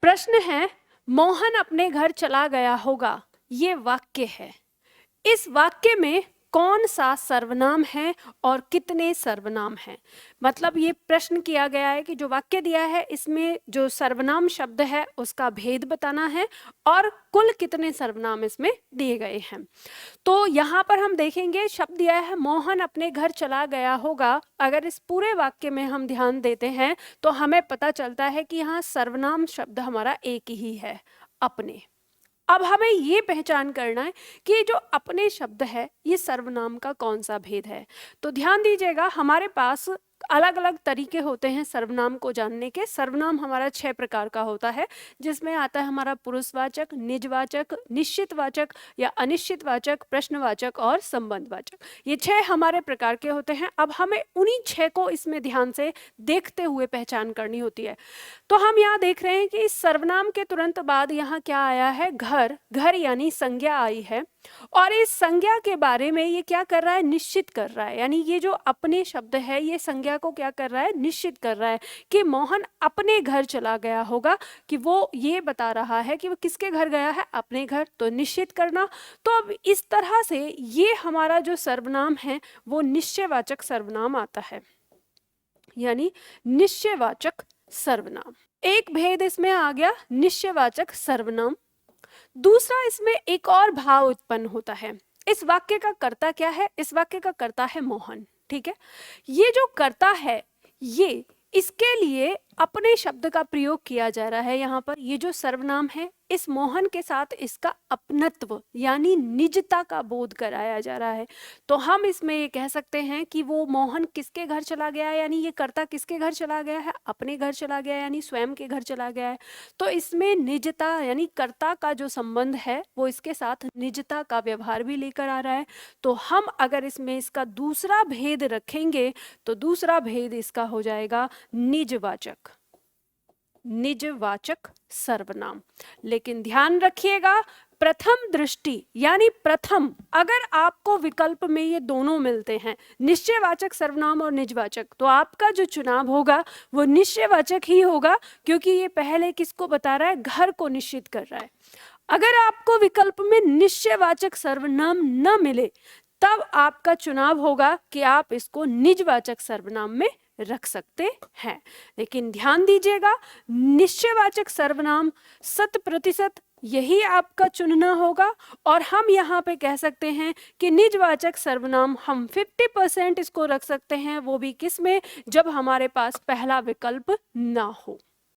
प्रश्न है, मोहन अपने घर चला गया होगा, ये वाक्य है। इस वाक्य में कौन सा सर्वनाम है और कितने सर्वनाम हैं? मतलब ये प्रश्न किया गया है कि जो वाक्य दिया है इसमें जो सर्वनाम शब्द है उसका भेद बताना है और कुल कितने सर्वनाम इसमें दिए गए हैं। तो यहाँ पर हम देखेंगे शब्द दिया है मोहन अपने घर चला गया होगा। अगर इस पूरे वाक्य में हम ध्यान देते हैं तो हमें पता चलता है कि यहाँ सर्वनाम शब्द हमारा एक ही है, अपने। अब हमें ये पहचान करना है कि जो अपने शब्द है ये सर्वनाम का कौन सा भेद है। तो ध्यान दीजिएगा, हमारे पास अलग अलग तरीके होते हैं सर्वनाम को जानने के। सर्वनाम हमारा 6 प्रकार का होता है, जिसमें आता है हमारा पुरुषवाचक, निजवाचक, निश्चितवाचक या अनिश्चितवाचक, प्रश्नवाचक और संबंधवाचक। ये 6 हमारे प्रकार के होते हैं। अब हमें उन्हीं 6 को इसमें ध्यान से देखते हुए पहचान करनी होती है। तो हम यहाँ देख रहे हैं कि इस सर्वनाम के तुरंत बाद यहाँ क्या आया है, घर। घर यानी संज्ञा आई है और इस संज्ञा के बारे में ये क्या कर रहा है, निश्चित कर रहा है। यानी ये जो अपने शब्द है ये संज्ञा को क्या कर रहा है, निश्चित कर रहा है कि मोहन अपने घर चला गया होगा, कि वो ये बता रहा है कि वो किसके घर गया है, अपने घर। तो निश्चित करना। तो अब इस तरह से ये हमारा जो सर्वनाम है वो निश्चयवाचक सर्वनाम आता है, यानी निश्चयवाचक सर्वनाम। एक भेद इसमें आ गया, निश्चयवाचक सर्वनाम। दूसरा, इसमें एक और भाव उत्पन्न होता है। इस वाक्य का कर्ता क्या है, इस वाक्य का कर्ता है मोहन। ठीक है, ये जो कर्ता है ये, इसके लिए अपने शब्द का प्रयोग किया जा रहा है। यहाँ पर ये जो सर्वनाम है इस मोहन के साथ इसका अपनत्व यानी निजता का बोध कराया जा रहा है। तो हम इसमें ये कह सकते हैं कि वो मोहन किसके घर चला गया है, यानी ये कर्ता किसके घर चला गया है, अपने घर चला गया है, यानी स्वयं के घर चला गया है। तो इसमें निजता यानी कर्ता का जो संबंध है वो इसके साथ निजता का व्यवहार भी लेकर आ रहा है। तो हम अगर इसमें इसका दूसरा भेद रखेंगे तो दूसरा भेद इसका हो जाएगा निजवाचक, निजवाचक सर्वनाम। लेकिन ध्यान रखिएगा, प्रथम दृष्टि यानी प्रथम, अगर आपको विकल्प में ये दोनों मिलते हैं, निश्चयवाचक सर्वनाम और निजवाचक, तो आपका जो चुनाव होगा वो निश्चयवाचक ही होगा, क्योंकि ये पहले किसको बता रहा है, घर को निश्चित कर रहा है। अगर आपको विकल्प में निश्चयवाचक सर्वनाम न मिले तब आपका चुनाव होगा कि आप इसको निजवाचक सर्वनाम में रख सकते हैं। लेकिन ध्यान दीजिएगा, निश्चयवाचक सर्वनाम 100% यही आपका चुनना होगा। और हम यहाँ पे कह सकते हैं कि निजवाचक सर्वनाम हम 50% इसको रख सकते हैं, वो भी किस में, जब हमारे पास पहला विकल्प ना हो।